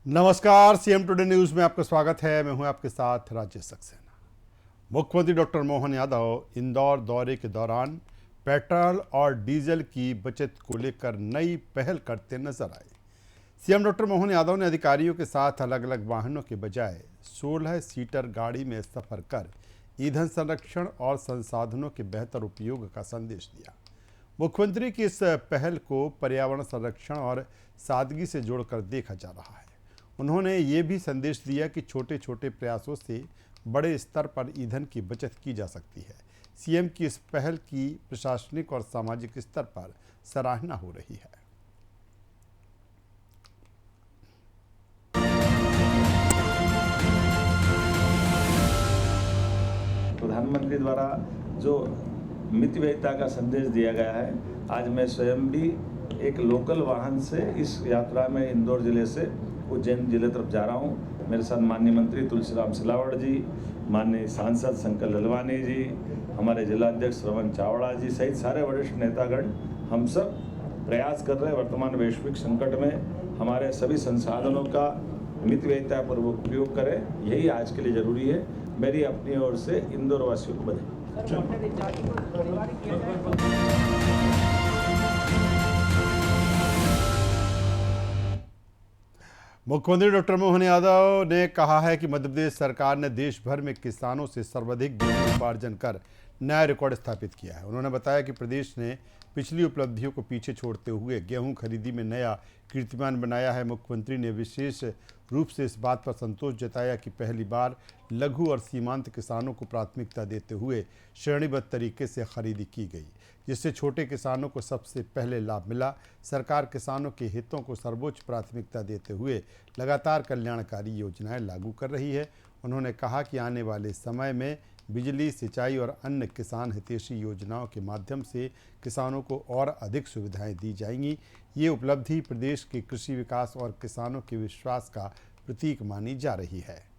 नमस्कार, CM today news में आपका स्वागत है। मैं हूं आपके साथ राजेश सक्सेना। मुख्यमंत्री डॉक्टर मोहन यादव इंदौर दौरे के दौरान पेट्रोल और डीजल की बचत को लेकर नई पहल करते नजर आए। सीएम डॉक्टर मोहन यादव ने अधिकारियों के साथ अलग अलग वाहनों के बजाय 16 सीटर गाड़ी में सफर कर ईंधन संरक्षण और संसाधनों के बेहतर उपयोग का संदेश दिया। मुख्यमंत्री की इस पहल को पर्यावरण संरक्षण और सादगी से जोड़कर देखा जा रहा है। उन्होंने ये भी संदेश दिया कि छोटे छोटे प्रयासों से बड़े स्तर पर ईंधन की बचत की जा सकती है। सीएम की इस पहल की प्रशासनिक और सामाजिक स्तर पर सराहना हो रही है। प्रधानमंत्री द्वारा जो मितव्ययिता का संदेश दिया गया है, आज मैं स्वयं भी एक लोकल वाहन से इस यात्रा में इंदौर जिले से उज्जैन जिले तरफ जा रहा हूँ। मेरे साथ माननीय मंत्री तुलसीराम सिलावट जी, माननीय सांसद शंकर ललवानी जी, हमारे जिलाध्यक्ष श्रवण चावड़ा जी सहित सारे वरिष्ठ नेतागण हम सब प्रयास कर रहे हैं वर्तमान वैश्विक संकट में हमारे सभी संसाधनों का मितव्ययितापूर्वक उपयोग करें। यही आज के लिए जरूरी है। मेरी अपनी ओर से इंदौर वासियों को बधाई। मुख्यमंत्री डॉक्टर मोहन यादव ने कहा है कि मध्य प्रदेश सरकार ने देश भर में किसानों से सर्वाधिक गेहूं उपार्जन कर नया रिकॉर्ड स्थापित किया है। उन्होंने बताया कि प्रदेश ने पिछली उपलब्धियों को पीछे छोड़ते हुए गेहूं खरीदी में नया कीर्तिमान बनाया है। मुख्यमंत्री ने विशेष रूप से इस बात पर संतोष जताया कि पहली बार लघु और सीमांत किसानों को प्राथमिकता देते हुए श्रेणीबद्ध तरीके से खरीदी की गई, जिससे छोटे किसानों को सबसे पहले लाभ मिला। सरकार किसानों के हितों को सर्वोच्च प्राथमिकता देते हुए लगातार कल्याणकारी योजनाएं लागू कर रही है। उन्होंने कहा कि आने वाले समय में बिजली, सिंचाई और अन्य किसान हितैषी योजनाओं के माध्यम से किसानों को और अधिक सुविधाएं दी जाएंगी। ये उपलब्धि प्रदेश के कृषि विकास और किसानों के विश्वास का प्रतीक मानी जा रही है।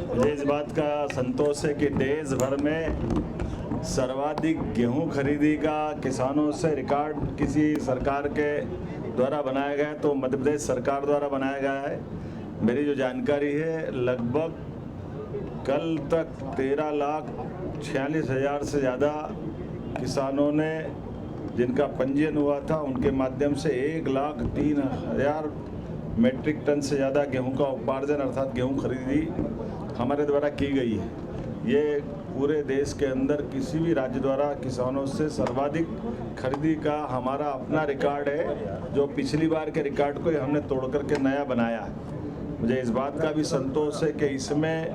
मुझे इस बात का संतोष है कि देश भर में सर्वाधिक गेहूं खरीदी का किसानों से रिकॉर्ड किसी सरकार के द्वारा बनाया गया है तो मध्य प्रदेश सरकार द्वारा बनाया गया है। मेरी जो जानकारी है, लगभग कल तक 13,46,000 से ज़्यादा किसानों ने जिनका पंजीयन हुआ था, उनके माध्यम से 1,03,000 मेट्रिक टन से ज़्यादा गेहूं का उपार्जन अर्थात गेहूं खरीदी हमारे द्वारा की गई है। ये पूरे देश के अंदर किसी भी राज्य द्वारा किसानों से सर्वाधिक खरीदी का हमारा अपना रिकॉर्ड है, जो पिछली बार के रिकॉर्ड को हमने तोड़ करके नया बनाया है। मुझे इस बात का भी संतोष है कि इसमें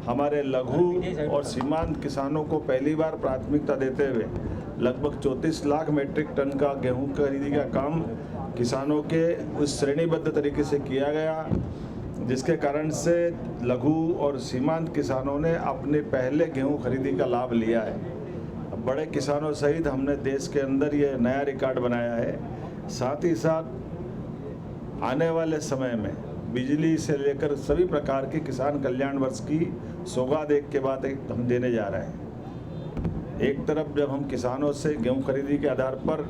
हमारे लघु और सीमांत किसानों को पहली बार प्राथमिकता देते हुए लगभग 34 लाख मेट्रिक टन का गेहूं खरीदी का काम किसानों के उस श्रेणीबद्ध तरीके से किया गया, जिसके कारण से लघु और सीमांत किसानों ने अपने पहले गेहूं खरीदी का लाभ लिया है। बड़े किसानों सहित हमने देश के अंदर ये नया रिकॉर्ड बनाया है। साथ ही साथ आने वाले समय में बिजली से लेकर सभी प्रकार की किसान कल्याण वर्ष की सौगात एक के बाद एक हम देने जा रहे हैं। एक तरफ जब हम किसानों से गेहूं खरीदी के आधार पर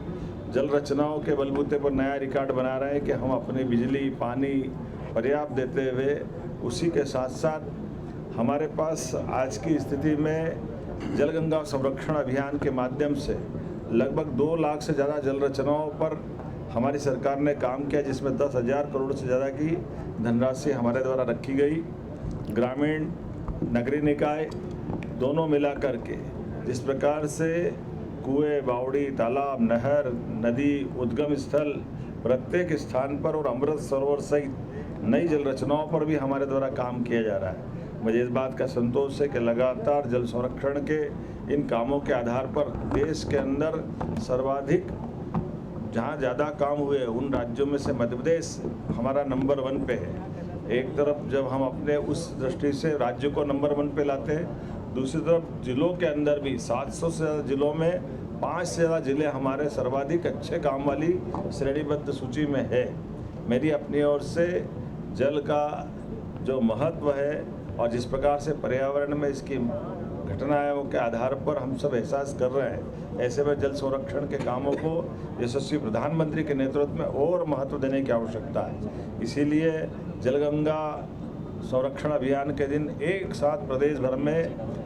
जल रचनाओं के बलबूते पर नया रिकॉर्ड बना रहे हैं कि हम अपनी बिजली, पानी पर्याप्त देते हुए, उसी के साथ साथ हमारे पास आज की स्थिति में जलगंगा संरक्षण अभियान के माध्यम से लगभग 2 लाख से ज़्यादा जल रचनाओं पर हमारी सरकार ने काम किया, जिसमें 10,000 करोड़ से ज़्यादा की धनराशि हमारे द्वारा रखी गई। ग्रामीण, नगरीय निकाय दोनों मिला करके जिस प्रकार से कुएं, बावड़ी, तालाब, नहर, नदी, उद्गम स्थल प्रत्येक स्थान पर और अमृत सरोवर सहित नई जल रचनाओं पर भी हमारे द्वारा काम किया जा रहा है। मुझे इस बात का संतोष है कि लगातार जल संरक्षण के इन कामों के आधार पर देश के अंदर सर्वाधिक जहाँ ज़्यादा काम हुए उन राज्यों में से मध्य प्रदेश हमारा नंबर 1 पे है। एक तरफ जब हम अपने उस दृष्टि से राज्य को नंबर 1 पे लाते हैं, दूसरी तरफ जिलों के अंदर भी 700 से ज़्यादा जिलों में 5 से ज़्यादा जिले हमारे सर्वाधिक अच्छे काम वाली श्रेणीबद्ध सूची में है। मेरी अपनी ओर से जल का जो महत्व है और जिस प्रकार से पर्यावरण में इसकी घटनाओं के आधार पर हम सब एहसास कर रहे हैं। ऐसे में जल संरक्षण के कामों को यशस्वी प्रधानमंत्री के नेतृत्व में और महत्व देने की आवश्यकता है। इसीलिए जलगंगा संरक्षण अभियान के दिन एक साथ प्रदेश भर में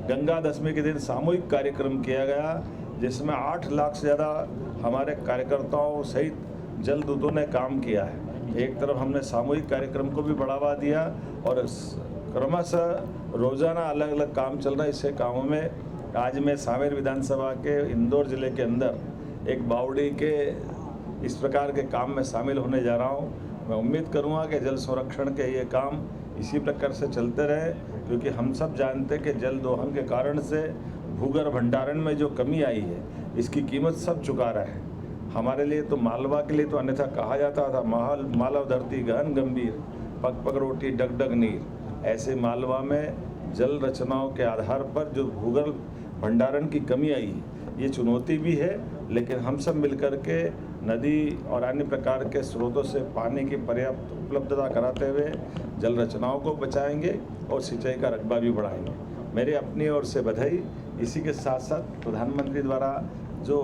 गंगा दशमी के दिन सामूहिक कार्यक्रम किया गया, जिसमें 8 लाख से ज़्यादा हमारे कार्यकर्ताओं सहित जल दूतों ने काम किया है। एक तरफ हमने सामूहिक कार्यक्रम को भी बढ़ावा दिया और क्रमशः रोजाना अलग अलग काम चल रहा है। इससे कामों में आज मैं सांवेर विधानसभा के इंदौर जिले के अंदर एक बावड़ी के इस प्रकार के काम में शामिल होने जा रहा हूँ। मैं उम्मीद करूँगा कि जल संरक्षण के ये काम इसी प्रकार से चलते रहे, क्योंकि हम सब जानते हैं कि जल दोहन के कारण से भूगर्भ भंडारण में जो कमी आई है इसकी कीमत सब चुका रहे हैं। हमारे लिए तो मालवा के लिए तो अन्यथा कहा जाता था मालव धरती गहन गंभीर, पग पग रोटी डग डग नीर। ऐसे मालवा में जल रचनाओं के आधार पर जो भूगर्भ भंडारण की कमी आई है ये चुनौती भी है, लेकिन हम सब मिलकर के नदी और अन्य प्रकार के स्रोतों से पानी की पर्याप्त उपलब्धता कराते हुए जल रचनाओं को बचाएंगे और सिंचाई का रकबा भी बढ़ाएंगे। मेरे अपनी ओर से बधाई। इसी के साथ साथ प्रधानमंत्री द्वारा जो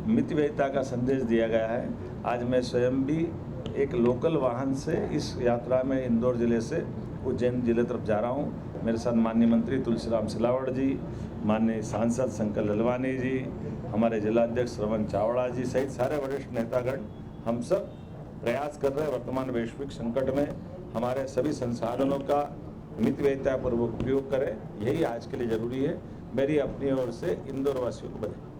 मितव्ययिता का संदेश दिया गया है, आज मैं स्वयं भी एक लोकल वाहन से इस यात्रा में इंदौर जिले से उज्जैन जिले तरफ जा रहा हूँ। मेरे साथ माननीय मंत्री तुलसीराम सिलावट जी, माननीय सांसद शंकर ललवानी जी, हमारे जिलाध्यक्ष श्रवण चावड़ा जी सहित सारे वरिष्ठ नेतागण हम सब प्रयास कर रहे हैं वर्तमान वैश्विक संकट में हमारे सभी संसाधनों का मितव्ययितापूर्वक उपयोग करें। यही आज के लिए जरूरी है। मेरी अपनी ओर से इंदौर वासियों को बधाई।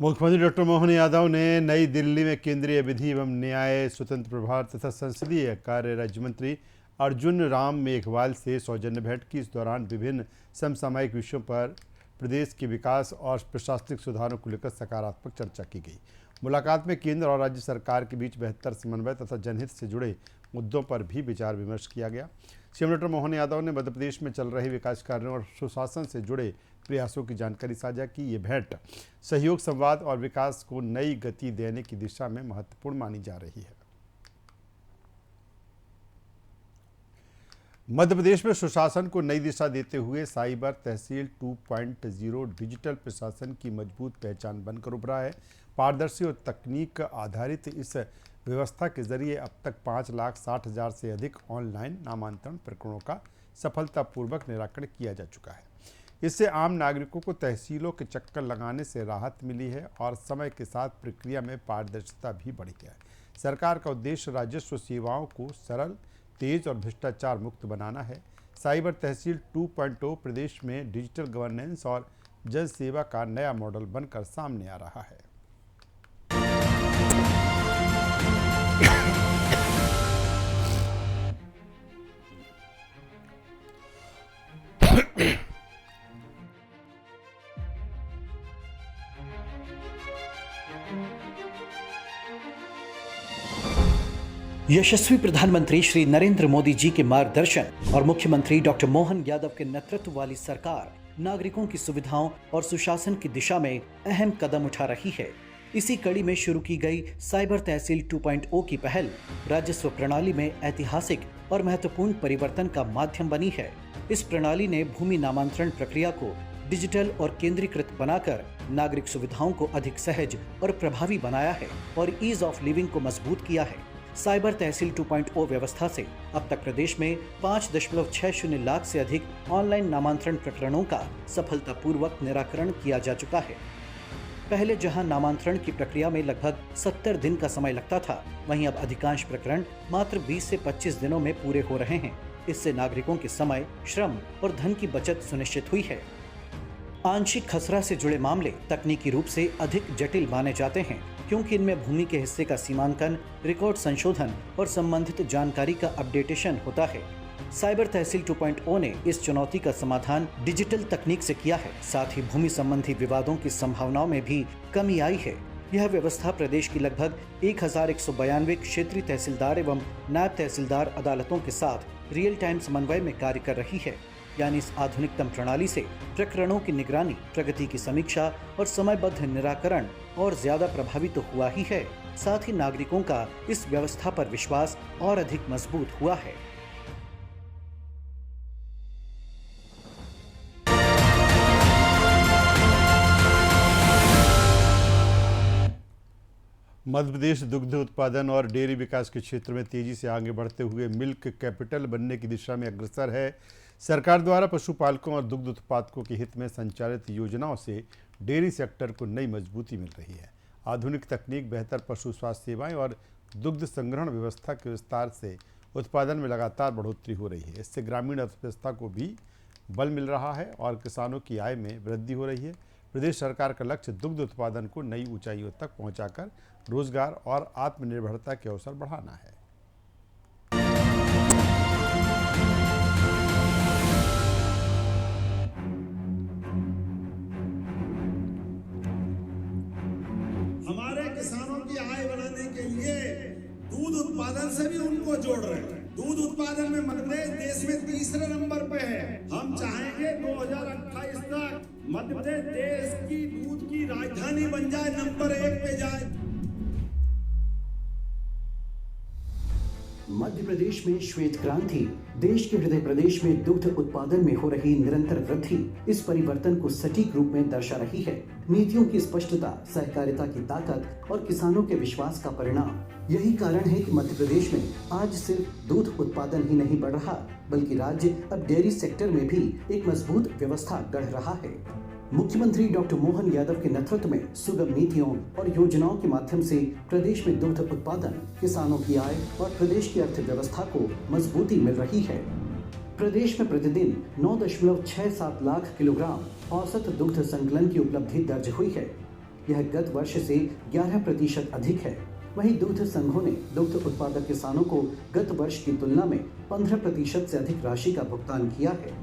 मुख्यमंत्री डॉक्टर मोहन यादव ने नई दिल्ली में केंद्रीय विधि एवं न्याय, स्वतंत्र प्रभार तथा संसदीय कार्य राज्य मंत्री अर्जुन राम मेघवाल से सौजन्य भेंट की। इस दौरान विभिन्न समसामयिक विषयों पर प्रदेश के विकास और प्रशासनिक सुधारों को लेकर सकारात्मक चर्चा की गई। मुलाकात में केंद्र और राज्य सरकार के बीच बेहतर समन्वय तथा जनहित से जुड़े मुद्दों पर भी विचार विमर्श किया गया। सीएम डॉक्टर मोहन यादव ने मध्य प्रदेश में चल रहे विकास कार्यों और सुशासन से जुड़े प्रयासों की जानकारी साझा की। ये भेंट सहयोग, संवाद और विकास को नई गति देने की दिशा में महत्वपूर्ण मानी जा रही है। मध्य प्रदेश में सुशासन को नई दिशा देते हुए साइबर तहसील 2.0 डिजिटल प्रशासन की मजबूत पहचान बनकर उभरा है। पारदर्शी और तकनीक आधारित इस व्यवस्था के जरिए अब तक 5,60,000 से अधिक ऑनलाइन नामांतरण प्रकरणों का सफलतापूर्वक निराकरण किया जा चुका है। इससे आम नागरिकों को तहसीलों के चक्कर लगाने से राहत मिली है और समय के साथ प्रक्रिया में पारदर्शिता भी बढ़ी है। सरकार का उद्देश्य राजस्व सेवाओं को सरल, तेज और भ्रष्टाचार मुक्त बनाना है। साइबर तहसील 2.0 प्रदेश में डिजिटल गवर्नेंस और जन सेवा का नया मॉडल बनकर सामने आ रहा है। यशस्वी प्रधानमंत्री श्री नरेंद्र मोदी जी के मार्गदर्शन और मुख्यमंत्री डॉक्टर मोहन यादव के नेतृत्व वाली सरकार नागरिकों की सुविधाओं और सुशासन की दिशा में अहम कदम उठा रही है। इसी कड़ी में शुरू की गई साइबर तहसील 2.0 की पहल राजस्व प्रणाली में ऐतिहासिक और महत्वपूर्ण परिवर्तन का माध्यम बनी है। इस प्रणाली ने भूमि नामांतरण प्रक्रिया को डिजिटल और केंद्रीकृत बनाकर नागरिक सुविधाओं को अधिक सहज और प्रभावी बनाया है और ईज ऑफ लिविंग को मजबूत किया है। साइबर तहसील 2.0 व्यवस्था से अब तक प्रदेश में 5.60 लाख से अधिक ऑनलाइन नामांतरण प्रकरणों का सफलतापूर्वक निराकरण किया जा चुका है। पहले जहां नामांतरण की प्रक्रिया में लगभग 70 दिन का समय लगता था, वहीं अब अधिकांश प्रकरण मात्र 20 से 25 दिनों में पूरे हो रहे हैं। इससे नागरिकों के समय, श्रम और धन की बचत सुनिश्चित हुई है। आंशिक खसरा से जुड़े मामले तकनीकी रूप से अधिक जटिल माने जाते हैं, क्योंकि इनमें भूमि के हिस्से का सीमांकन, रिकॉर्ड संशोधन और संबंधित जानकारी का अपडेटेशन होता है। साइबर तहसील 2.0 ने इस चुनौती का समाधान डिजिटल तकनीक से किया है। साथ ही भूमि संबंधी विवादों की संभावनाओं में भी कमी आई है। यह व्यवस्था प्रदेश की लगभग 1192 क्षेत्रीय तहसीलदार एवं नायब तहसीलदार अदालतों के साथ रियल टाइम समन्वय में कार्य कर रही है। यानी इस आधुनिकतम प्रणाली से प्रकरणों की निगरानी, प्रगति की समीक्षा और समयबद्ध निराकरण और ज्यादा प्रभावी तो हुआ ही है, साथ ही नागरिकों का इस व्यवस्था पर विश्वास और अधिक मजबूत हुआ है। मध्य प्रदेश दुग्ध उत्पादन और डेयरी विकास के क्षेत्र में तेजी से आगे बढ़ते हुए मिल्क कैपिटल बनने की दिशा में अग्रसर है। सरकार द्वारा पशुपालकों और दुग्ध उत्पादकों के हित में संचालित योजनाओं से डेयरी सेक्टर को नई मजबूती मिल रही है। आधुनिक तकनीक, बेहतर पशु स्वास्थ्य सेवाएं और दुग्ध संग्रहण व्यवस्था के विस्तार से उत्पादन में लगातार बढ़ोतरी हो रही है। इससे ग्रामीण अर्थव्यवस्था को भी बल मिल रहा है और किसानों की आय में वृद्धि हो रही है। प्रदेश सरकार का लक्ष्य दुग्ध उत्पादन को नई ऊंचाइयों तक पहुंचाकर रोजगार और आत्मनिर्भरता के अवसर बढ़ाना है। हमारे किसानों की आय बढ़ाने के लिए दूध उत्पादन से भी उनको जोड़ रहे हैं। दूध उत्पादन में मध्य प्रदेश देश में तीसरे नंबर पे है। हम चाहेंगे 2028 तक मध्य प्रदेश देश की दूध की राजधानी बन जाए, नंबर 1 पे जाए। मध्य प्रदेश में श्वेत क्रांति, देश के हृदय प्रदेश में दुग्ध उत्पादन में हो रही निरंतर वृद्धि इस परिवर्तन को सटीक रूप में दर्शा रही है। नीतियों की स्पष्टता, सहकारिता की ताकत और किसानों के विश्वास का परिणाम। यही कारण है कि मध्य प्रदेश में आज सिर्फ दूध उत्पादन ही नहीं बढ़ रहा, बल्कि राज्य अब डेयरी सेक्टर में भी एक मजबूत व्यवस्था गढ़ रहा है। मुख्यमंत्री डॉक्टर मोहन यादव के नेतृत्व में सुगम नीतियों और योजनाओं के माध्यम से प्रदेश में दुग्ध उत्पादन, किसानों की आय और प्रदेश की अर्थव्यवस्था को मजबूती मिल रही है। प्रदेश में प्रतिदिन 9.67 लाख किलोग्राम औसत दुग्ध संकलन की उपलब्धि दर्ज हुई है। यह गत वर्ष से 11% अधिक है। वहीं दुग्ध संघों ने दुग्ध उत्पादक किसानों को गत वर्ष की तुलना में 15% से अधिक राशि का भुगतान किया है।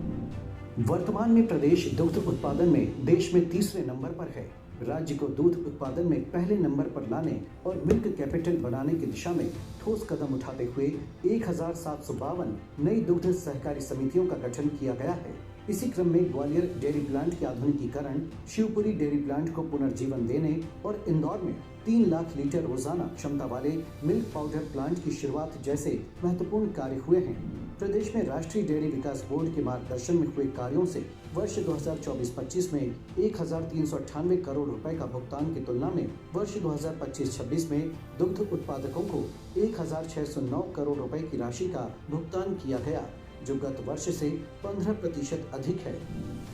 वर्तमान में प्रदेश दुग्ध उत्पादन में देश में तीसरे नंबर पर है। राज्य को दूध उत्पादन में पहले नंबर पर लाने और मिल्क कैपिटल बनाने की दिशा में ठोस कदम उठाते हुए 1752 नई दुग्ध सहकारी समितियों का गठन किया गया है। इसी क्रम में ग्वालियर डेयरी प्लांट के आधुनिकीकरण, शिवपुरी डेयरी प्लांट को पुनर्जीवन देने और इंदौर में 3 लाख लीटर रोजाना क्षमता वाले मिल्क पाउडर प्लांट की शुरुआत जैसे महत्वपूर्ण कार्य हुए हैं। प्रदेश में राष्ट्रीय डेयरी विकास बोर्ड के मार्गदर्शन में हुए कार्यों से वर्ष 2024-25 में 1398 करोड़ रुपए का भुगतान की तुलना में वर्ष 2025-26 में दुग्ध उत्पादकों को 1609 करोड़ रुपए की राशि का भुगतान किया गया, जो गत वर्ष से 15% अधिक है।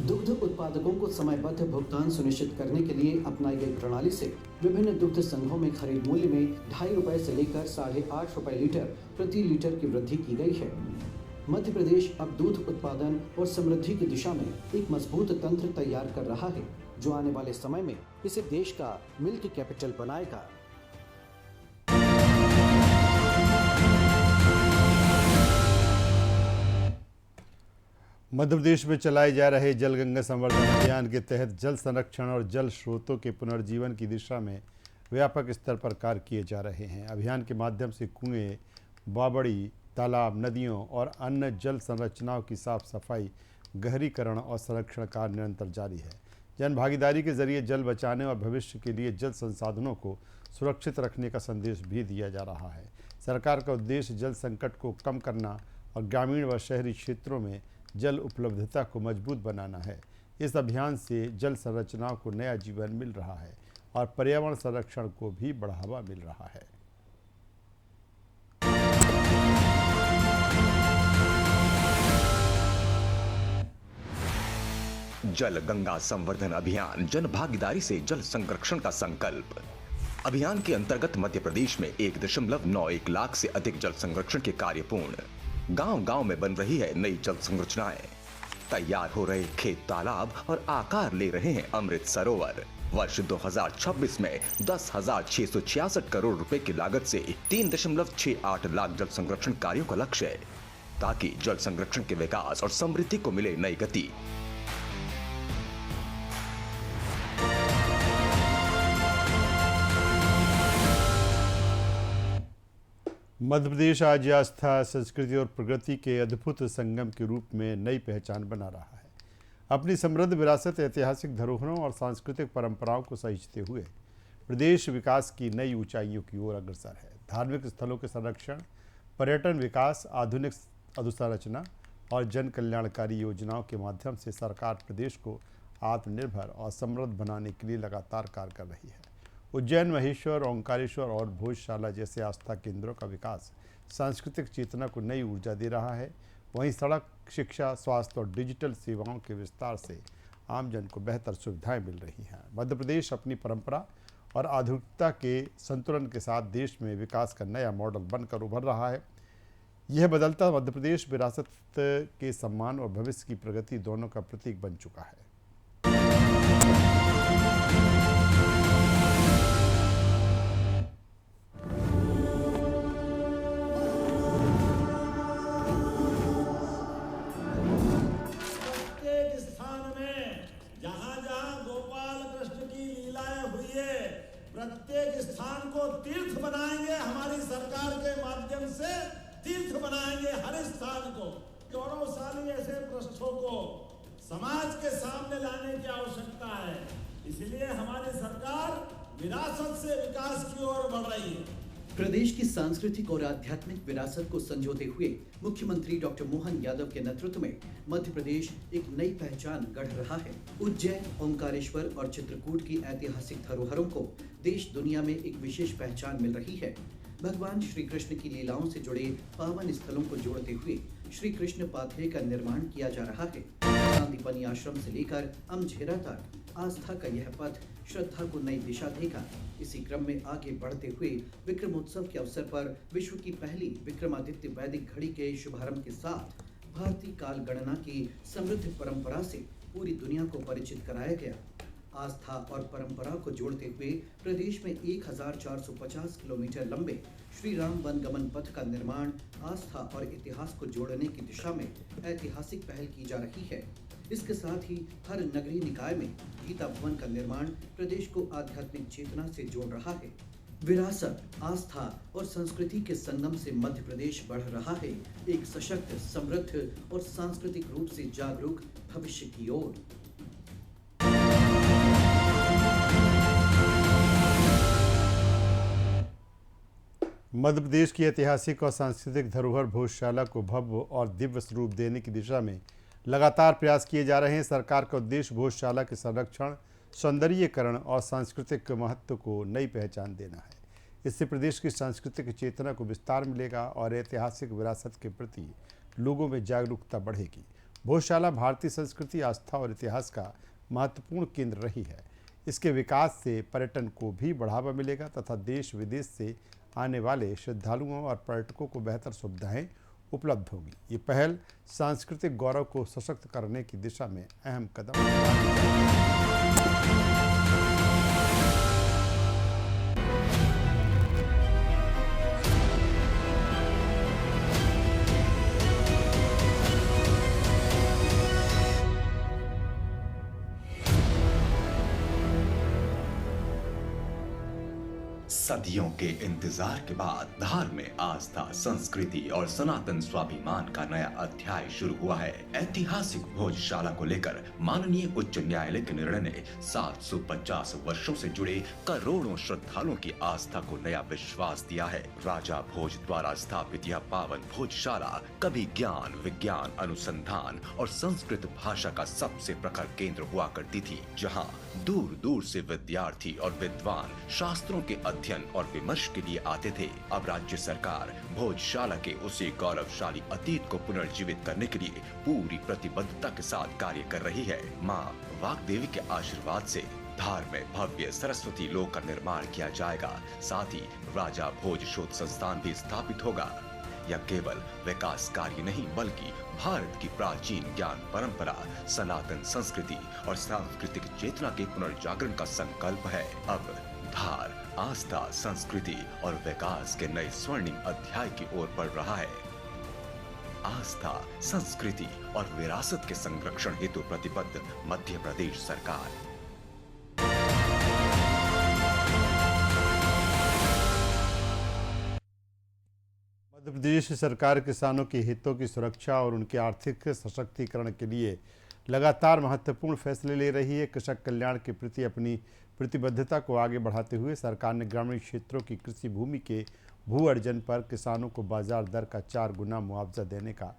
दुग्ध उत्पादकों को समयबद्ध भुगतान सुनिश्चित करने के लिए अपनाई गई प्रणाली से विभिन्न दुग्ध संघों में खरीद मूल्य में 2.5 रुपए से लेकर 8.5 रुपए लीटर प्रति लीटर की वृद्धि की गई है। मध्य प्रदेश अब दूध उत्पादन और समृद्धि की दिशा में एक मजबूत तंत्र तैयार कर रहा है, जो आने वाले समय में इसे देश का मिल्क कैपिटल बनाएगा। मध्य प्रदेश में चलाए जा रहे जल गंगा संवर्धन अभियान के तहत जल संरक्षण और जल स्रोतों के पुनर्जीवन की दिशा में व्यापक स्तर पर कार्य किए जा रहे हैं। अभियान के माध्यम से कुएं, बावड़ी, तालाब, नदियों और अन्य जल संरचनाओं की साफ सफाई, गहरीकरण और संरक्षण कार्य निरंतर जारी है। जन भागीदारी के जरिए जल बचाने और भविष्य के लिए जल संसाधनों को सुरक्षित रखने का संदेश भी दिया जा रहा है। सरकार का उद्देश्य जल संकट को कम करना और ग्रामीण व शहरी क्षेत्रों में जल उपलब्धता को मजबूत बनाना है। इस अभियान से जल संरचनाओं को नया जीवन मिल रहा है और पर्यावरण संरक्षण को भी बढ़ावा मिल रहा है। जल गंगा संवर्धन अभियान, जन भागीदारी से जल संरक्षण का संकल्प। अभियान के अंतर्गत मध्य प्रदेश में 1.91 लाख से अधिक जल संरक्षण के कार्य पूर्ण। गांव-गांव में बन रही है नई जल संरचनाएं, तैयार हो रहे खेत तालाब और आकार ले रहे हैं अमृत सरोवर। वर्ष 2026 में 10,666 करोड़ रुपए की लागत से 3.68 लाख जल संरक्षण कार्यों का लक्ष्य है, ताकि जल संरक्षण के विकास और समृद्धि को मिले नई गति। मध्य प्रदेश आज आस्था, संस्कृति और प्रगति के अद्भुत संगम के रूप में नई पहचान बना रहा है। अपनी समृद्ध विरासत, ऐतिहासिक धरोहरों और सांस्कृतिक परंपराओं को सहेजते हुए प्रदेश विकास की नई ऊंचाइयों की ओर अग्रसर है। धार्मिक स्थलों के संरक्षण, पर्यटन विकास, आधुनिक अधोसंरचना और जन कल्याणकारी योजनाओं के माध्यम से सरकार प्रदेश को आत्मनिर्भर और समृद्ध बनाने के लिए लगातार कार्य कर रही है। उज्जैन, महेश्वर, ओंकारेश्वर और भोजशाला जैसे आस्था केंद्रों का विकास सांस्कृतिक चेतना को नई ऊर्जा दे रहा है। वहीं सड़क, शिक्षा, स्वास्थ्य और डिजिटल सेवाओं के विस्तार से आमजन को बेहतर सुविधाएं मिल रही हैं। मध्य प्रदेश अपनी परंपरा और आधुनिकता के संतुलन के साथ देश में विकास का नया मॉडल बनकर उभर रहा है। यह बदलता मध्य प्रदेश विरासत के सम्मान और भविष्य की प्रगति दोनों का प्रतीक बन चुका है। प्रत्येक स्थान में जहाँ जहाँ गोपाल कृष्ण की लीलाएं हुई है, प्रत्येक स्थान को तीर्थ बनाएंगे। हमारी सरकार के माध्यम से तीर्थ बनाएंगे हर स्थान को। गौरवशाली ऐसे पृष्ठों को समाज के सामने लाने की आवश्यकता है। इसलिए हमारी सरकार विरासत से विकास की ओर बढ़ रही है। प्रदेश की सांस्कृतिक और आध्यात्मिक विरासत को संजोते हुए मुख्यमंत्री डॉक्टर मोहन यादव के नेतृत्व में मध्य प्रदेश एक नई पहचान गढ़ रहा है। उज्जैन, ओंकारेश्वर और चित्रकूट की ऐतिहासिक धरोहरों को देश दुनिया में एक विशेष पहचान मिल रही है। भगवान श्री कृष्ण की लीलाओं से जुड़े पावन स्थलों को जोड़ते हुए श्री कृष्ण पाथवे का निर्माण किया जा रहा है। सांदीपनी आश्रम से लेकर अमझेरा तक आस्था का यह पथ श्रद्धा को नई दिशा देगा। इसी क्रम में आगे बढ़ते हुए विक्रमोत्सव के अवसर पर विश्व की पहली विक्रमादित्य वैदिक घड़ी के शुभारंभ के साथ भारतीय काल गणना की समृद्ध परंपरा से पूरी दुनिया को परिचित कराया गया। आस्था और परंपरा को जोड़ते हुए प्रदेश में 1450 किलोमीटर लंबे श्री राम वनगमन पथ का निर्माण आस्था और इतिहास को जोड़ने की दिशा में ऐतिहासिक पहल की जा रही है। इसके साथ ही हर नगरीय निकाय में गीता भवन का निर्माण प्रदेश को आध्यात्मिक चेतना से जोड़ रहा है। विरासत, आस्था और संस्कृति के संगम से मध्य प्रदेश बढ़ रहा है एक सशक्त, समृद्ध और सांस्कृतिक रूप से जागरूक भविष्य की ओर। मध्य प्रदेश की ऐतिहासिक और सांस्कृतिक धरोहर भोजशाला को भव्य और दिव्य स्वरूप देने की दिशा में लगातार प्रयास किए जा रहे हैं। सरकार का उद्देश्य भोजशाला के संरक्षण, सौंदर्यीकरण और सांस्कृतिक महत्व को नई पहचान देना है। इससे प्रदेश की सांस्कृतिक चेतना को विस्तार मिलेगा और ऐतिहासिक विरासत के प्रति लोगों में जागरूकता बढ़ेगी। भोजशाला भारतीय संस्कृति, आस्था और इतिहास का महत्वपूर्ण केंद्र रही है। इसके विकास से पर्यटन को भी बढ़ावा मिलेगा तथा देश विदेश से आने वाले श्रद्धालुओं और पर्यटकों को बेहतर सुविधाएं उपलब्ध होगी। ये पहल सांस्कृतिक गौरव को सशक्त करने की दिशा में अहम कदम है। सदियों के इंतजार के बाद धार में आस्था, संस्कृति और सनातन स्वाभिमान का नया अध्याय शुरू हुआ है। ऐतिहासिक भोजशाला को लेकर माननीय उच्च न्यायालय के निर्णय ने 750 वर्षों से जुड़े करोड़ों श्रद्धालुओं की आस्था को नया विश्वास दिया है। राजा भोज द्वारा स्थापित यह पावन भोजशाला कभी ज्ञान, विज्ञान, अनुसंधान और संस्कृत भाषा का सबसे प्रखर केंद्र हुआ करती थी, जहाँ दूर दूर से विद्यार्थी और विद्वान शास्त्रों के अध्ययन और विमर्श के लिए आते थे। अब राज्य सरकार भोजशाला के उसी गौरवशाली अतीत को पुनर्जीवित करने के लिए पूरी प्रतिबद्धता के साथ कार्य कर रही है। माँ वाग्देवी के आशीर्वाद से धार में भव्य सरस्वती लोक का निर्माण किया जाएगा। साथ ही राजा भोज शोध संस्थान भी स्थापित होगा। यह केवल विकास कार्य नहीं बल्कि भारत की प्राचीन ज्ञान परंपरा, सनातन संस्कृति और सांस्कृतिक चेतना के पुनर्जागरण का संकल्प है। अब धार आस्था, संस्कृति और विकास के नए स्वर्णिम अध्याय की ओर बढ़ रहा है। आस्था, संस्कृति और विरासत के संरक्षण हेतु प्रतिबद्ध मध्य प्रदेश सरकार। प्रदेश सरकार किसानों के हितों की सुरक्षा और उनके आर्थिक सशक्तिकरण के लिए लगातार महत्वपूर्ण फैसले ले रही है। कृषक कल्याण के प्रति अपनी प्रतिबद्धता को आगे बढ़ाते हुए सरकार ने ग्रामीण क्षेत्रों की कृषि भूमि के भू अर्जन पर किसानों को बाजार दर का 4 गुना मुआवजा देने का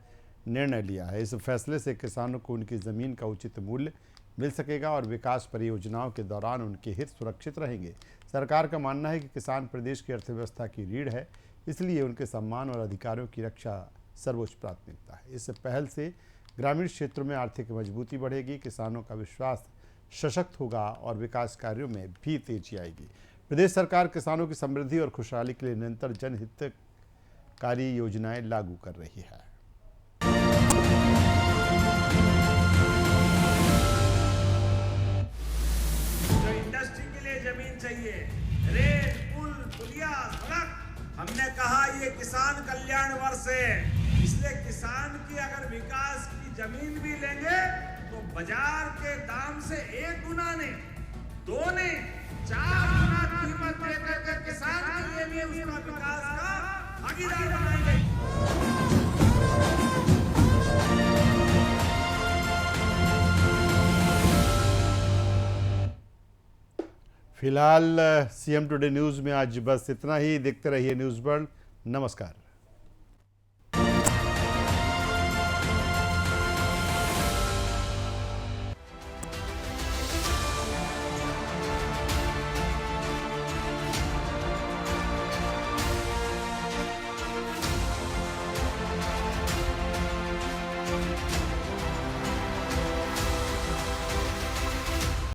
निर्णय लिया है। इस फैसले से किसानों को उनकी ज़मीन का उचित मूल्य मिल सकेगा और विकास परियोजनाओं के दौरान उनके हित सुरक्षित रहेंगे। सरकार का मानना है कि किसान प्रदेश की अर्थव्यवस्था की रीढ़ है, इसलिए उनके सम्मान और अधिकारों की रक्षा सर्वोच्च प्राथमिकता है। इस पहल से ग्रामीण क्षेत्रों में आर्थिक मजबूती बढ़ेगी, किसानों का विश्वास सशक्त होगा और विकास कार्यों में भी तेजी आएगी। प्रदेश सरकार किसानों की समृद्धि और खुशहाली के लिए निरंतर जनहितकारी योजनाएं लागू कर रही है। जो इंडस्ट्री के लिए जमीन चाहिए, रेल, पुल, पुलिया, सड़क, हमने कहा ये किसान कल्याण वर्ष है, इसलिए किसान की अगर विकास की जमीन भी लेंगे तो बाजार के दाम से 1 गुना नहीं, 2 नहीं, 4 गुना कीमत देकर के किसान के लिए भी उसका विकास का भागीदार बनाएंगे। फिलहाल सीएम टुडे न्यूज़ में आज बस इतना ही। देखते रहिए न्यूज़ वर्ल्ड। नमस्कार।